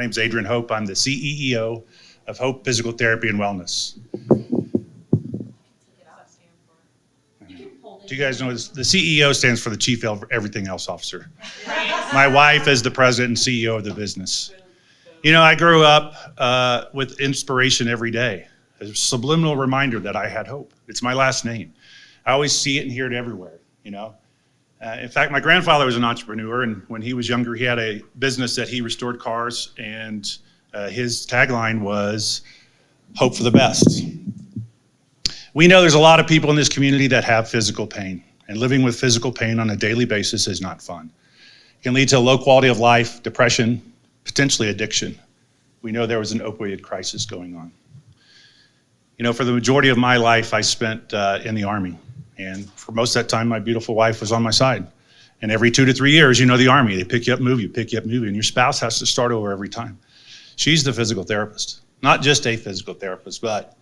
name's Adrian Hope. I'm the CEO of Hope Physical Therapy and Wellness. Do you guys know this? The CEO stands for the Chief Everything Else Officer. My wife is the president and CEO of the business. You know, I grew up with inspiration every day. A subliminal reminder that I had hope. It's my last name. I always see it and hear it everywhere, you know. In fact, my grandfather was an entrepreneur, and when he was younger, he had a business that he restored cars, and his tagline was, hope for the best. We know there's a lot of people in this community that have physical pain, and living with physical pain on a daily basis is not fun. It can lead to a low quality of life, depression, potentially addiction. We know there was an opioid crisis going on. You know, for the majority of my life, I spent in the Army. And for most of that time, my beautiful wife was on my side. And every 2 to 3 years, you know the Army, they pick you up, move you, and your spouse has to start over every time. She's the physical therapist, not just a physical therapist, but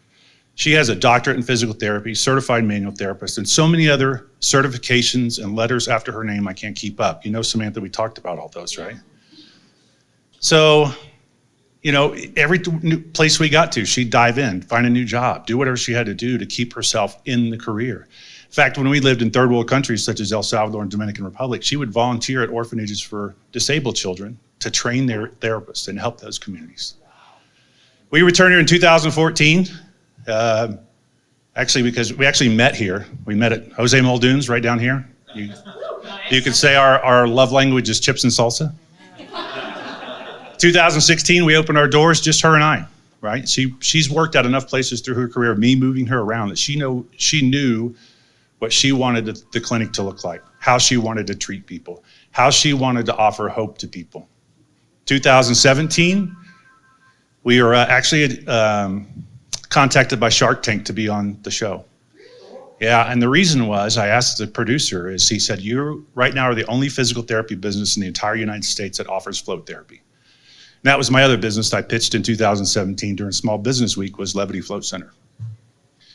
she has a doctorate in physical therapy, certified manual therapist, and so many other certifications and letters after her name I can't keep up. You know, Samantha, we talked about all those, right? So, you know, every new place we got to, she'd dive in, find a new job, do whatever she had to do to keep herself in the career. In fact, when we lived in third world countries such as El Salvador and Dominican Republic, she would volunteer at orphanages for disabled children to train their therapists and help those communities. We returned here in 2014, actually because we actually met here. We met at Jose Muldoon's right down here. You could say our love language is chips and salsa. 2016, we opened our doors, just her and I, right? She's worked at enough places through her career, me moving her around, that she knew what she wanted the clinic to look like, how she wanted to treat people, how she wanted to offer hope to people. 2017, we were actually contacted by Shark Tank to be on the show. Yeah, and the reason was, I asked the producer, he said, you right now are the only physical therapy business in the entire United States that offers float therapy. And that was my other business that I pitched in 2017 during Small Business Week, was Levity Float Center.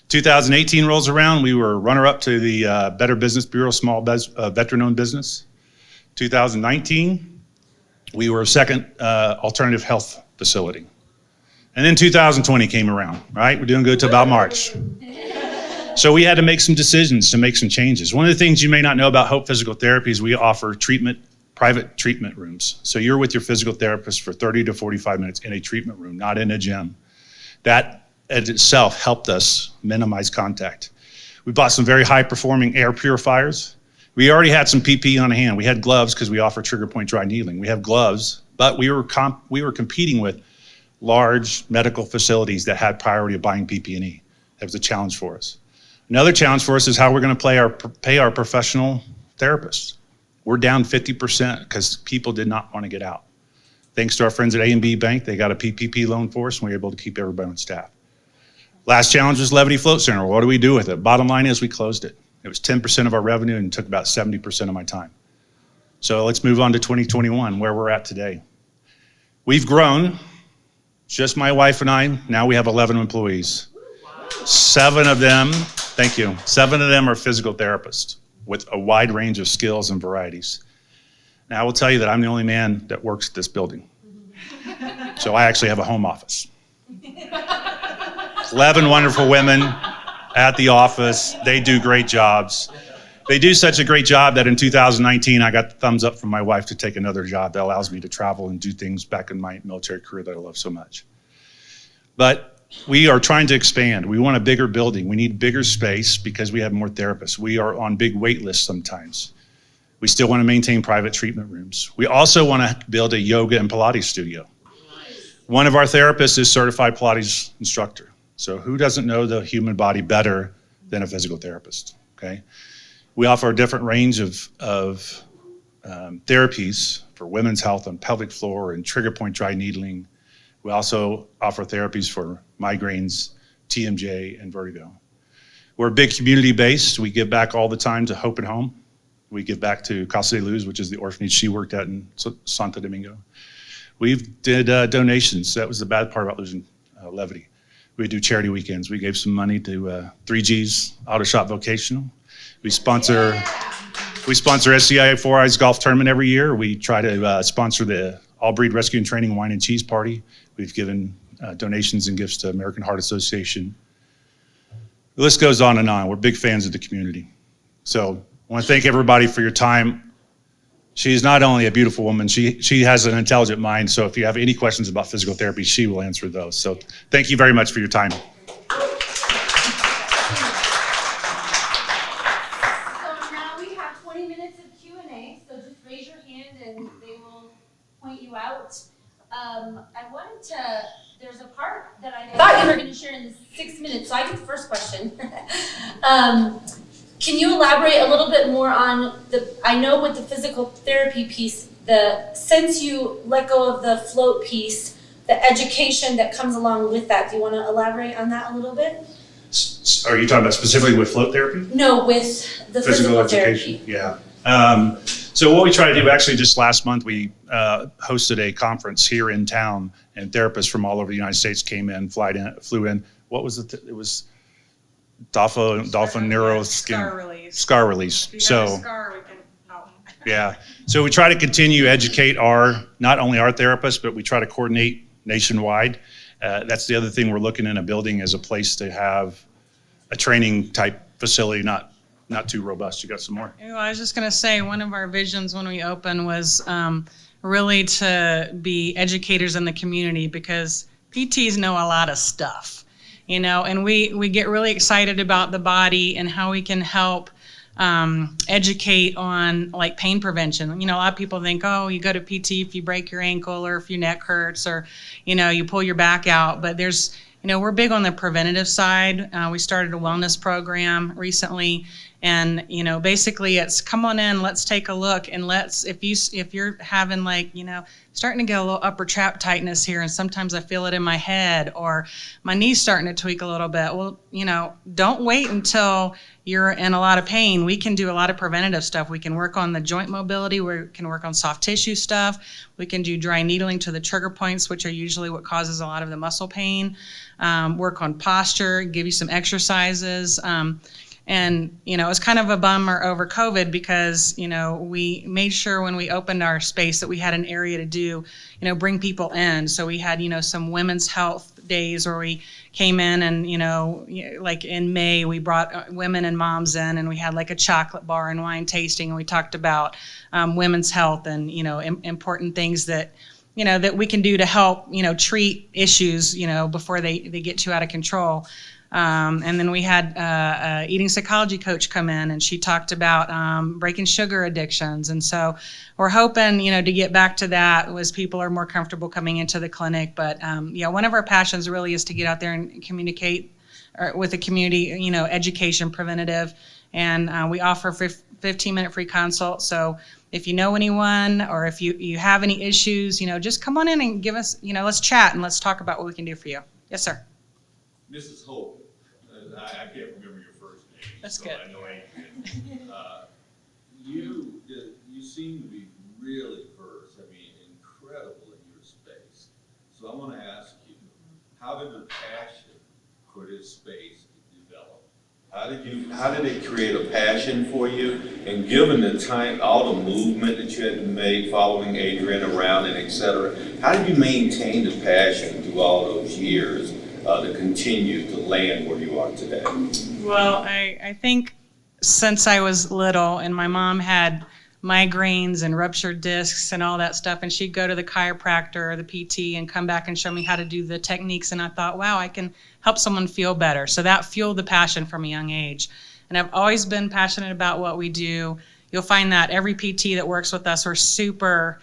2018 rolls around, we were runner-up to the Better Business Bureau Small Veteran-Owned Business. 2019, we were second alternative health facility. And then 2020 came around, right? We're doing good till about March. So we had to make some decisions to make some changes. One of the things you may not know about Hope Physical Therapy is we offer private treatment rooms. So you're with your physical therapist for 30 to 45 minutes in a treatment room, not in a gym. That in itself helped us minimize contact. We bought some very high performing air purifiers. We already had some PPE on hand. We had gloves because we offer trigger point dry needling. We have gloves, but we were competing with large medical facilities that had priority of buying PPE. That was a challenge for us. Another challenge for us is how we're going to pay our professional therapists. We're down 50% because people did not want to get out. Thanks to our friends at A&B Bank, they got a PPP loan for us, and we were able to keep everybody on staff. Last challenge was Levity Float Center. What do we do with it? Bottom line is we closed it. It was 10% of our revenue and took about 70% of my time. So let's move on to 2021, where we're at today. We've grown, just my wife and I, now we have 11 employees. 7 of them, thank you, 7 of them are physical therapists with a wide range of skills and varieties. Now I will tell you that I'm the only man that works at this building. So I actually have a home office. 11 wonderful women at the office. They do great jobs. They do such a great job that in 2019, I got the thumbs up from my wife to take another job that allows me to travel and do things back in my military career that I love so much. But we are trying to expand. We want a bigger building. We need bigger space because we have more therapists. We are on big wait lists sometimes. We still want to maintain private treatment rooms. We also want to build a yoga and Pilates studio. One of our therapists is certified Pilates instructor. So who doesn't know the human body better than a physical therapist, okay? We offer a different range of therapies for women's health on pelvic floor and trigger point dry needling. We also offer therapies for migraines, TMJ, and vertigo. We're big community based. We give back all the time to Hope at Home. We give back to Casa de Luz, which is the orphanage she worked at in Santo Domingo. We did donations. That was the bad part about losing Levity. We do charity weekends. We gave some money to 3G's Auto Shop Vocational. We sponsor SCI 4 Eyes golf tournament every year. We try to sponsor the All Breed Rescue and Training Wine and Cheese Party. We've given donations and gifts to American Heart Association. The list goes on and on. We're big fans of the community. So I want to thank everybody for your time. She's not only a beautiful woman, she has an intelligent mind. So if you have any questions about physical therapy, she will answer those. So thank you very much for your time. So now we have 20 minutes of Q&A. So just raise your hand and they will point you out. I wanted to, there's a part that I thought you were going to share in the 6 minutes. So I get the first question. Can you elaborate a little bit more on I know with the physical therapy piece, since you let go of the float piece, the education that comes along with that. Do you want to elaborate on that a little bit? Are you talking about specifically with float therapy? No, with the physical education. Therapy. Yeah. So what we try to do, actually just last month, we hosted a conference here in town, and therapists from all over the United States came in, flew in. What was it? It was dolphin neuro skin. Scar release. If you have a scar, we can help. Yeah. So we try to continue to educate not only our therapists, but we try to coordinate nationwide. That's the other thing we're looking in a building as a place to have a training type facility, not too robust. You got some more? Well, I was just going to say, one of our visions when we opened was really to be educators in the community, because PTs know a lot of stuff, and we get really excited about the body and how we can help educate on like pain prevention. A lot of people think, oh, you go to PT if you break your ankle or if your neck hurts or, you pull your back out. But we're big on the preventative side. We started a wellness program recently, and basically it's come on in, let's take a look, and if you're having starting to get a little upper trap tightness here, and sometimes I feel it in my head, or my knee's starting to tweak a little bit. Well, don't wait until you're in a lot of pain. We can do a lot of preventative stuff. We can work on the joint mobility. We can work on soft tissue stuff. We can do dry needling to the trigger points, which are usually what causes a lot of the muscle pain. Work on posture, give you some exercises. And, it's kind of a bummer over COVID because, we made sure when we opened our space that we had an area to do, bring people in. So we had, some women's health days where we came in and, like in May, we brought women and moms in, and we had like a chocolate bar and wine tasting. And we talked about women's health and, important things that, that we can do to help, treat issues, before they get too out of control. And then we had an eating psychology coach come in, and she talked about breaking sugar addictions. And so we're hoping, to get back to that as people are more comfortable coming into the clinic. But one of our passions really is to get out there and communicate with the community, education, preventative. And we offer 15-minute free consult. So if you know anyone or if you have any issues, just come on in and give us, let's chat and let's talk about what we can do for you. Yes, sir. Mrs. Hope, I can't remember your first name. That's so good. I know Adrian. You seem to be really versed, incredible in your space. So I want to ask you, how did the passion for this space develop? How did it create a passion for you? And given the time, all the movement that you had to make following Adrian around and et cetera, how did you maintain the passion through all those years? To continue to land where you are today? Well, I think since I was little, and my mom had migraines and ruptured discs and all that stuff, and she'd go to the chiropractor or the PT and come back and show me how to do the techniques, and I thought, wow, I can help someone feel better. So that fueled the passion from a young age. And I've always been passionate about what we do. You'll find that every PT that works with us, we're super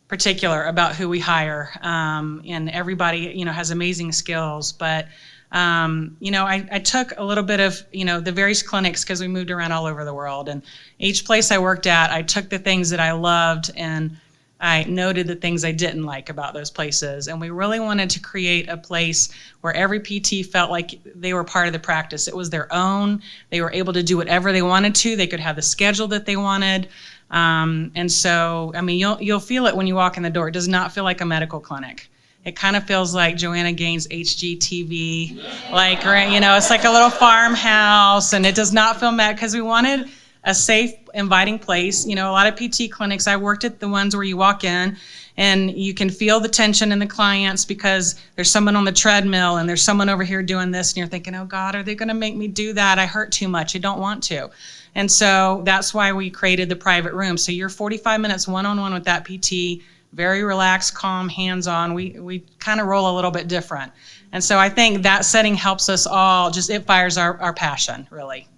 particular about who we hire, and everybody has amazing skills. But I took a little bit of the various clinics, because we moved around all over the world, and each place I worked at, I took the things that I loved and I noted the things I didn't like about those places. And we really wanted to create a place where every PT felt like they were part of the practice. It was their own. They were able to do whatever they wanted to. They could have the schedule that they wanted. And so, you'll feel it when you walk in the door. It does not feel like a medical clinic. It kind of feels like Joanna Gaines' HGTV, it's like a little farmhouse, and it does not feel because we wanted a safe inviting place. A lot of PT clinics, I worked at the ones where you walk in and you can feel the tension in the clients because there's someone on the treadmill and there's someone over here doing this, and you're thinking, oh God, are they going to make me do that? I hurt too much. I don't want to. And so that's why we created the private room. So you're 45 minutes one-on-one with that PT, very relaxed, calm, hands-on. We kind of roll a little bit different. And so I think that setting helps us all, it fires our passion, really.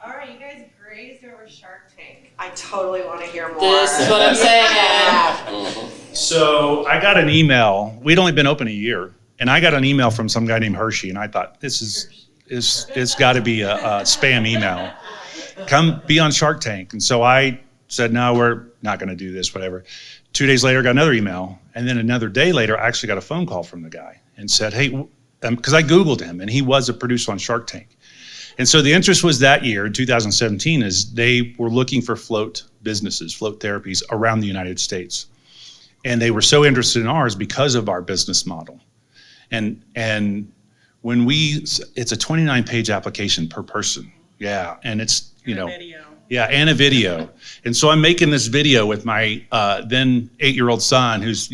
All right, you guys grazed over Shark Tank. I totally want to hear more. This is what I'm saying. So I got an email. We'd only been open a year, and I got an email from some guy named Hershey, and I thought, it's got to be a spam email. Come be on Shark Tank. And so I said, no, we're not going to do this, whatever. 2 days later, I got another email. And then another day later, I actually got a phone call from the guy and said, hey, because I Googled him, and he was a producer on Shark Tank. And so the interest was that year, in 2017, is they were looking for float businesses, float therapies around the United States. And they were so interested in ours because of our business model. And when it's a 29-page application per person. Yeah, and it's, Video. Yeah, and a video. And so I'm making this video with my then 8-year-old son who's,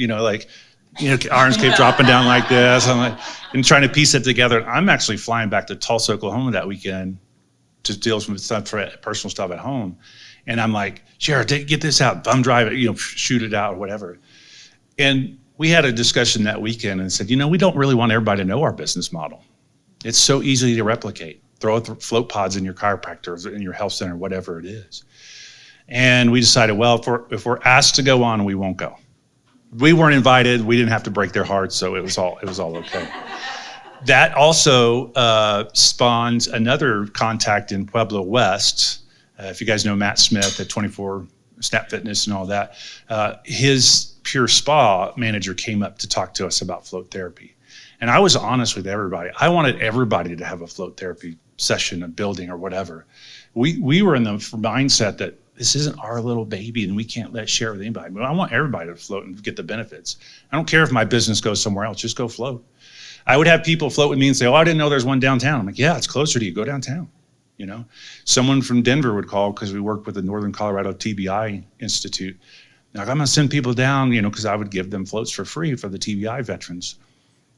arms keep dropping down like this. I'm like, and trying to piece it together. I'm actually flying back to Tulsa, Oklahoma that weekend to deal with stuff for personal stuff at home. And I'm like, Jared, get this out, thumb drive it, shoot it out or whatever. And we had a discussion that weekend and said, we don't really want everybody to know our business model. It's so easy to replicate. Throw float pods in your chiropractor or in your health center, whatever it is. And we decided, well, if we're asked to go on, we won't go. We weren't invited. We didn't have to break their hearts, so it was all okay. That also spawns another contact in Pueblo West. If you guys know Matt Smith at 24 Snap Fitness and all that, his Pure Spa manager came up to talk to us about float therapy. And I was honest with everybody. I wanted everybody to have a float therapy session, a building or whatever. We were in the mindset that this isn't our little baby and we can't share it with anybody. But I want everybody to float and get the benefits. I don't care if my business goes somewhere else, just go float. I would have people float with me and say, oh, I didn't know there's one downtown. I'm like, yeah, it's closer to you, go downtown. Someone from Denver would call because we work with the Northern Colorado TBI Institute. Like, I'm gonna send people down, because I would give them floats for free for the TBI veterans.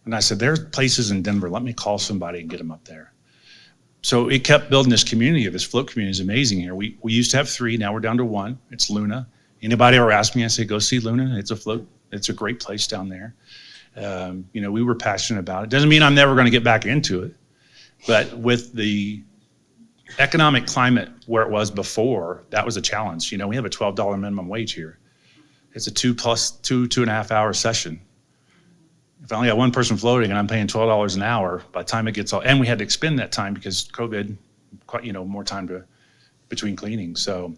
And I said, there's places in Denver, let me call somebody and get them up there. So it kept building this community. This float community is amazing here. We used to have 3, now we're down to 1. It's Luna. Anybody ever ask me, I say, go see Luna. It's a float. It's a great place down there. We were passionate about it. Doesn't mean I'm never gonna get back into it. But with the economic climate where it was before, that was a challenge. We have a $12 minimum wage here. It's a 2.5 hour session. If I only got one person floating and I'm paying $12 an hour, by the time it gets all, and we had to expend that time because COVID, more time between cleanings. So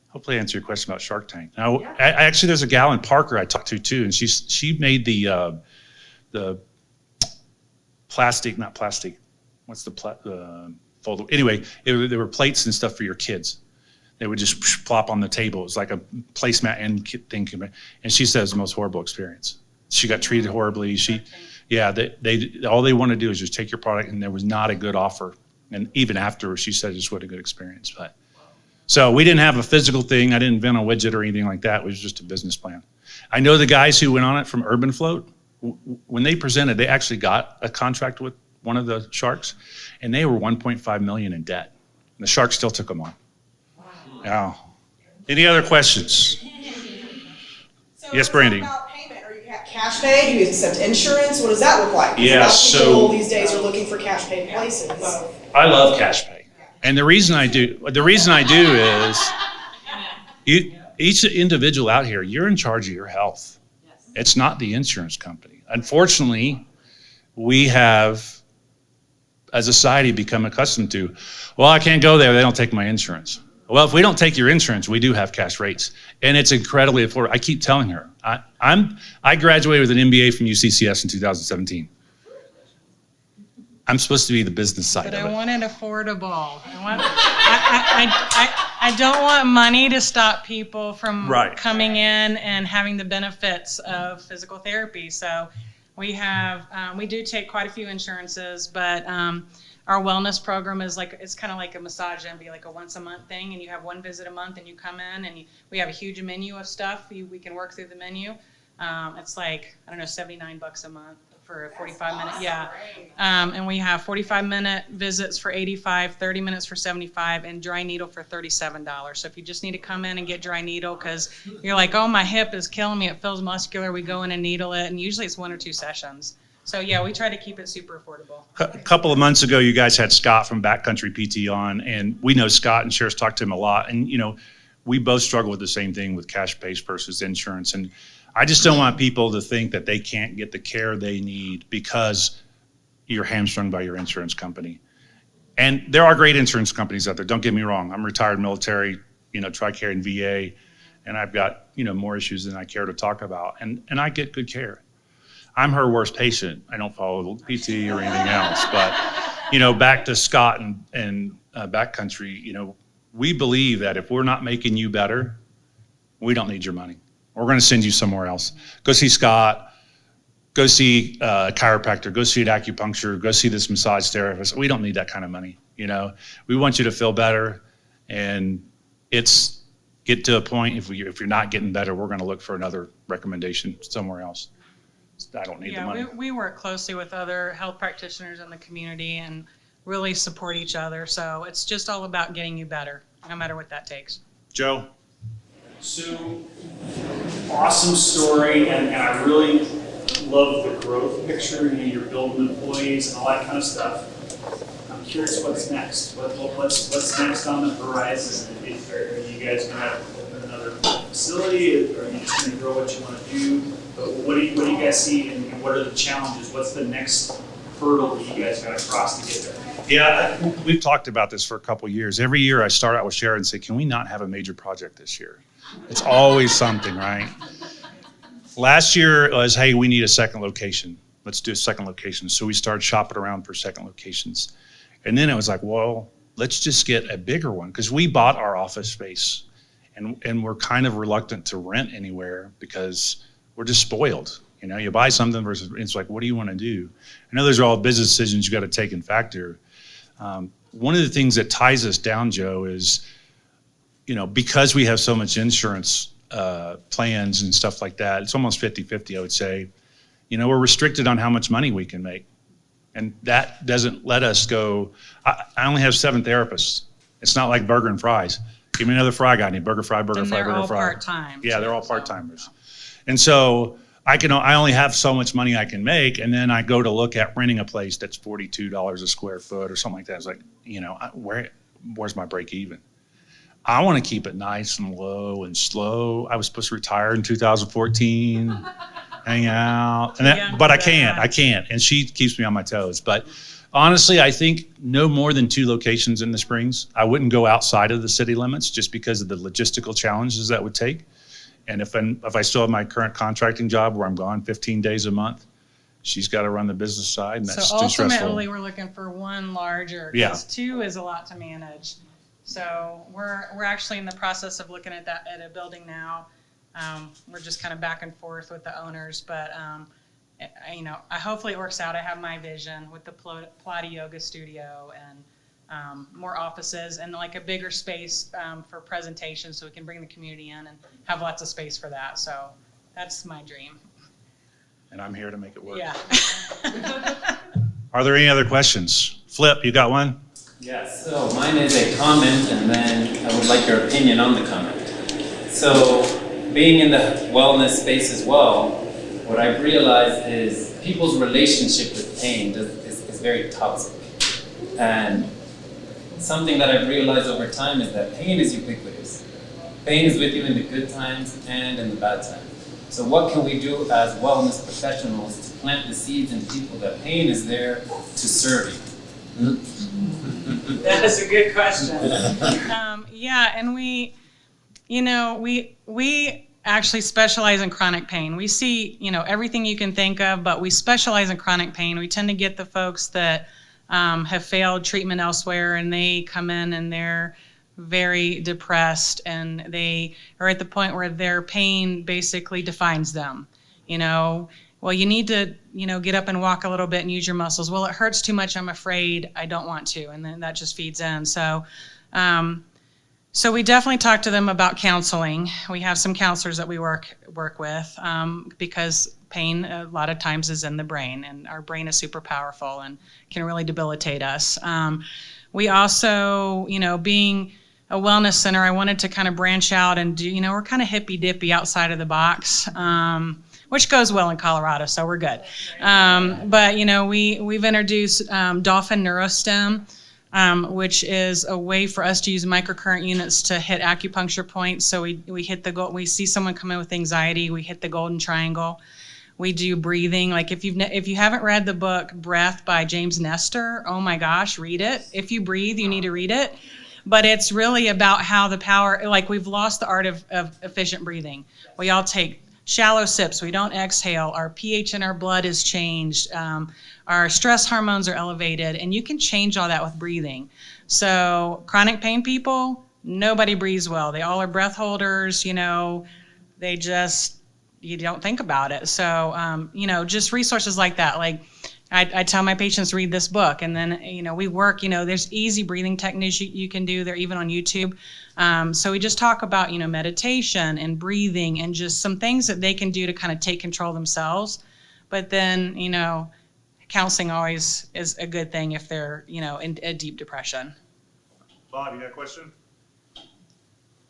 hopefully I answer your question about Shark Tank. Now, yeah. Actually, there's a gal in Parker I talked to too, and she made the plastic, not plastic, what's the fold? Anyway, there were plates and stuff for your kids. They would just plop on the table. It was like a placemat and thing. And she says the most horrible experience. She got treated horribly. They all they want to do is just take your product, and there was not a good offer. And even after, she said it just wasn't a good experience. But so we didn't have a physical thing. I didn't invent a widget or anything like that. It was just a business plan. I know the guys who went on it from Urban Float. When they presented, they actually got a contract with one of the sharks, and they were $1.5 million in debt. And the shark still took them on. Wow. Yeah. Any other questions? So yes, Brandy. About payment, are you cash pay? Do you accept insurance? What does that look like? Yeah, people these days are looking for cash pay places. I love cash pay, and the reason I do is, each individual out here, you're in charge of your health. It's not the insurance company. Unfortunately, we have, as a society, become accustomed to, well, I can't go there, they don't take my insurance. Well, if we don't take your insurance, we do have cash rates, and it's incredibly affordable. I keep telling her, I graduated with an MBA from UCCS in 2017. I'm supposed to be the business side of it. But I want it affordable. I don't want money to stop people from coming in and having the benefits of physical therapy. So We do take quite a few insurances, but our wellness program is it's kind of like a massage envy, like a once a month thing, and you have one visit a month, and you come in, and we have a huge menu of stuff. We can work through the menu. It's like, I don't know, $79 a month for a 45-minute, yeah. And we have 45-minute visits for $85, 30 minutes for $75, and dry needle for $37. So if you just need to come in and get dry needle because you're like, oh, my hip is killing me, it feels muscular, we go in and needle it, and usually it's 1 or 2 sessions. So yeah, we try to keep it super affordable. A couple of months ago, you guys had Scott from Backcountry PT on, and we know Scott and Cher's talked to him a lot. And, we both struggle with the same thing with cash-based versus insurance. And I just don't want people to think that they can't get the care they need because you're hamstrung by your insurance company. And there are great insurance companies out there. Don't get me wrong. I'm retired military, TRICARE and VA, and I've got, more issues than I care to talk about. And I get good care. I'm her worst patient. I don't follow PT or anything else. But, back to Scott and Backcountry, we believe that if we're not making you better, we don't need your money. We're going to send you somewhere else. Go see Scott. Go see a chiropractor. Go see an acupuncture. Go see this massage therapist. We don't need that kind of money. We want you to feel better, and get to a point if you're not getting better, we're going to look for another recommendation somewhere else. I don't need the money. We work closely with other health practitioners in the community and really support each other. So it's just all about getting you better, no matter what that takes. Joe? So, awesome story, and I really love the growth picture. You're building employees and all that kind of stuff. I'm curious what's next. What's next on the horizon? Are you guys going to open another facility, or are you just going to grow what you want to do? But what do you guys see, and what are the challenges? What's the next hurdle that you guys got to cross to get there? Yeah, we've talked about this for a couple of years. Every year I start out with Sharon and say, can we not have a major project this year? It's always something, right? Last year it was, hey, we need a second location. Let's do a second location. So we started shopping around for second locations. And then it was like, well, let's just get a bigger one, because we bought our office space and we're kind of reluctant to rent anywhere because we're just spoiled. You buy something versus it's like, what do you want to do? I know those are all business decisions you got to take and factor. One of the things that ties us down, Joe, is, because we have so much insurance plans and stuff like that, it's almost 50-50, I would say. We're restricted on how much money we can make. And that doesn't let us go. I only have 7 therapists. It's not like burger and fries. Give me another fry guy. I need burger fry, burger And fry, they're burger all fry. part-time. Yeah, they're all part-timers. And so I only have so much money I can make, and then I go to look at renting a place that's $42 a square foot or something like that. It's like, where's my break even? I want to keep it nice and low and slow. I was supposed to retire in 2014, hang out, but I can't. And she keeps me on my toes. But honestly, I think no more than 2 locations in the Springs. I wouldn't go outside of the city limits just because of the logistical challenges that would take. And if I still have my current contracting job where I'm gone 15 days a month, she's got to run the business side, and that's So too stressful. ultimately, we're looking for one larger, Yeah. because 2 is a lot to manage. So we're actually in the process of looking at a building now. We're just kind of back and forth with the owners, but hopefully it works out. I have my vision with the Pilates yoga studio and more offices and like a bigger space for presentation, so we can bring the community in and have lots of space for that. So that's my dream. And I'm here to make it work. Yeah. Are there any other questions? Flip, you got one? Yes, so mine is a comment, and then I would like your opinion on the comment. So, being in the wellness space as well, what I've realized is people's relationship with pain is very toxic. And something that I've realized over time is that pain is ubiquitous. Pain is with you in the good times and in the bad times. So what can we do as wellness professionals to plant the seeds in people that pain is there to serve you? That is a good question. And we actually specialize in chronic pain. We see, everything you can think of, but we specialize in chronic pain. We tend to get the folks that have failed treatment elsewhere, and they come in and they're very depressed, and they are at the point where their pain basically defines them, well, you need to, get up and walk a little bit and use your muscles. Well, it hurts too much, I'm afraid, I don't want to. And then that just feeds in. So we definitely talk to them about counseling. We have some counselors that we work with because pain a lot of times is in the brain, and our brain is super powerful and can really debilitate us. We also, being a wellness center, I wanted to kind of branch out and do, we're kind of hippy dippy outside of the box, which goes well in Colorado, so we're good. But we've introduced dolphin neurostim, which is a way for us to use microcurrent units to hit acupuncture points. So we hit the goal. We see someone come in with anxiety, we hit the golden triangle. We do breathing. Like if you haven't read the book Breath by James Nestor, oh my gosh, read it. If you breathe, you need to read it. But it's really about how the power, like we've lost the art of efficient breathing. We all take shallow sips. We don't exhale. Our pH in our blood is changed. Our stress hormones are elevated, and you can change all that with breathing. So chronic pain people, nobody breathes well. They all are breath holders. They just, you don't think about it. So, just resources like that. Like I tell my patients, read this book, and then, we work, there's easy breathing techniques you can do. They're even on YouTube. So we just talk about, meditation and breathing and just some things that they can do to kind of take control themselves. But then, counseling always is a good thing if they're, in a deep depression. Bob, you got a question?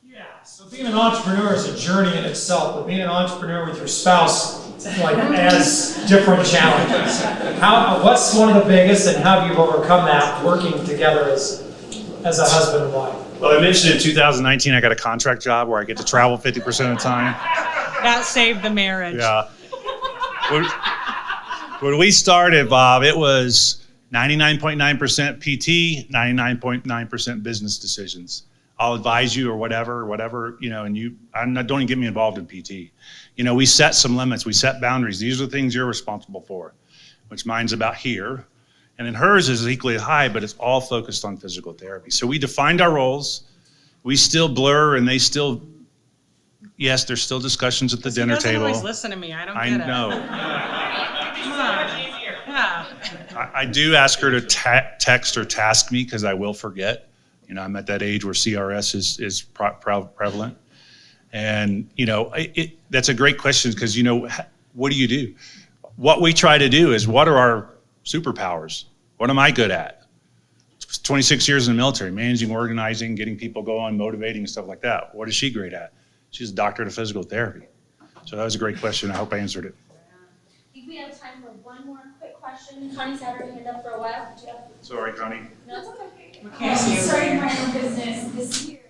Yeah, so being an entrepreneur is a journey in itself, but being an entrepreneur with your spouse adds different challenges. What's one of the biggest, and how have you overcome that working together as a husband and wife? Well, I mentioned in 2019 I got a contract job where I get to travel 50% of the time. That saved the marriage. Yeah. When we started, Bob, it was 99.9% PT, 99.9% business decisions. I'll advise you or whatever, and don't even get me involved in PT. We set some limits, we set boundaries. These are the things you're responsible for, which mine's about here. And then hers is equally high, but it's all focused on physical therapy. So we defined our roles. We still blur, and they still, yes, there's still discussions at the dinner table. He doesn't always listen to me. I don't get it. I know. Come on. Yeah. I do ask her to text or task me because I will forget. I'm at that age where CRS is prevalent. And, that's a great question because, what do you do? What we try to do is, what are our superpowers? What am I good at? 26 years in the military, managing, organizing, getting people going, motivating, and stuff like that. What is she great at? She's a doctorate of physical therapy. So that was a great question. I hope I answered it. I think we have time for one more quick question. Connie's had her hand up for a while. Sorry, Connie. No, it's okay. Starting my own business this year,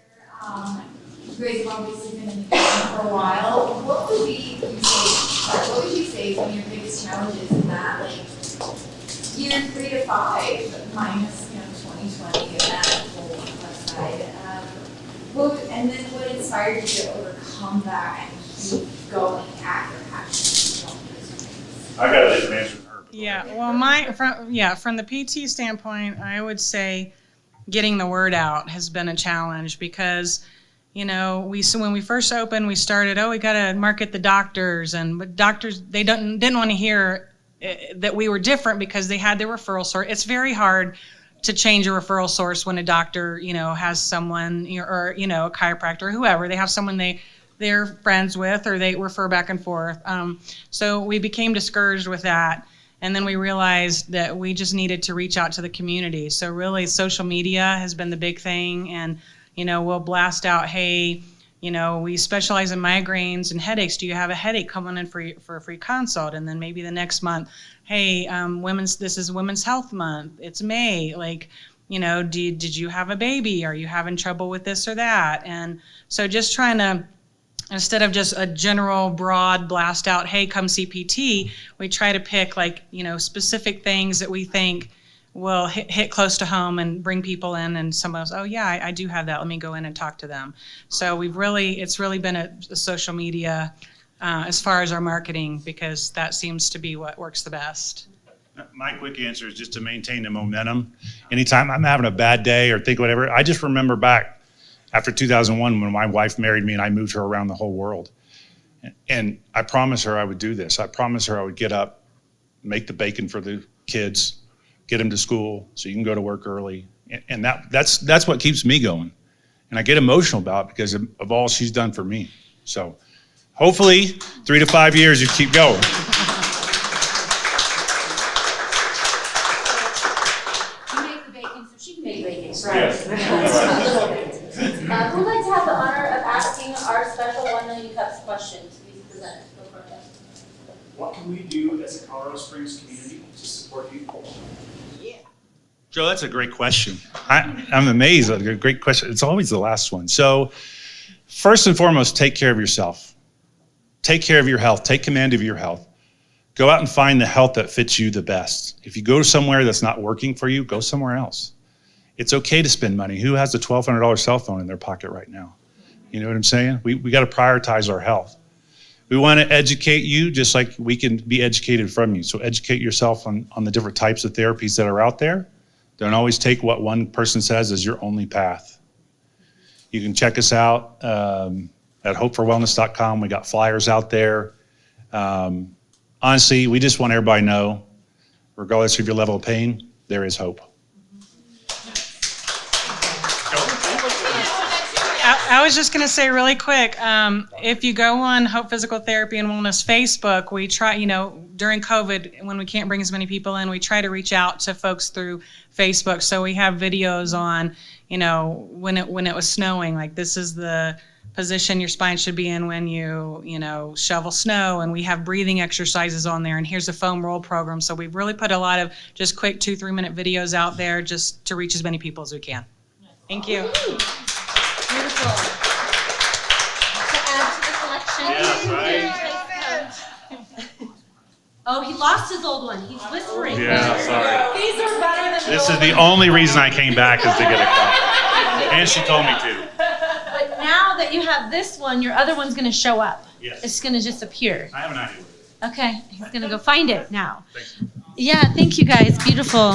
you guys have obviously been in the business for a while. What would you say is one of your biggest challenges in that, year 3 to 5 minus 2020 and that whole left side? And then what inspired you to overcome that and keep going at your passion? I got a different answer than her. Yeah, well, from the PT standpoint, I would say getting the word out has been a challenge because, when we first opened, we started, we got to market the doctors, but doctors, they didn't want to hear that we were different because they had their referral source. It's very hard to change a referral source when a doctor, has someone, or, a chiropractor or whoever, they have someone they're friends with or they refer back and forth. So we became discouraged with that. And then we realized that we just needed to reach out to the community. So really social media has been the big thing. And, we'll blast out, hey, we specialize in migraines and headaches. Do you have a headache? Come on in for a free consult. And then maybe the next month, hey, this is Women's Health Month. It's May. Did you have a baby? Are you having trouble with this or that? And so just trying to, instead of just a general broad blast out, hey, come see PT, we try to pick specific things that we think will hit close to home and bring people in, and someone else, oh yeah, I do have that. Let me go in and talk to them. So it's really been a social media as far as our marketing, because that seems to be what works the best. My quick answer is just to maintain the momentum. Anytime I'm having a bad day or think whatever, I just remember back after 2001 when my wife married me and I moved her around the whole world. And I promised her I would do this. I promised her I would get up, make the bacon for the kids, get them to school so you can go to work early. And that's what keeps me going. And I get emotional about it because of all she's done for me. So hopefully 3 to 5 years you keep going. You make the bacon, so she can make bacon. Right. Who would like to have the honor of asking our special 1 million cups question to be presented? Go for it. What can we do as a Colorado Springs community to support you? Joe, that's a great question. I'm amazed. A great question. It's always the last one. So first and foremost, take care of yourself. Take care of your health. Take command of your health. Go out and find the health that fits you the best. If you go somewhere that's not working for you, go somewhere else. It's okay to spend money. Who has a $1,200 cell phone in their pocket right now? You know what I'm saying? We got to prioritize our health. We want to educate you just like we can be educated from you. So educate yourself on the different types of therapies that are out there. Don't always take what one person says as your only path. You can check us out at hopeforwellness.com. We got flyers out there. Honestly, we just want everybody to know, regardless of your level of pain, there is hope. I was just going to say really quick, if you go on Hope Physical Therapy and Wellness Facebook, we try, during COVID, when we can't bring as many people in, we try to reach out to folks through Facebook. So we have videos on, when it was snowing, like this is the position your spine should be in when you shovel snow, and we have breathing exercises on there, and here's a foam roll program. So we've really put a lot of just quick 2-3 minute videos out there just to reach as many people as we can. Thank you. Beautiful. To add to the collection. Yes, right. Oh, he lost his old one. He's whispering. Yeah, sorry. These are better than This is the only reason I came back is to get a copy. And she told me to. But now that you have this one, your other one's going to show up. Yes. It's going to just appear. I have an idea. Okay, he's going to go find it now. Thanks. Yeah, thank you guys. Beautiful.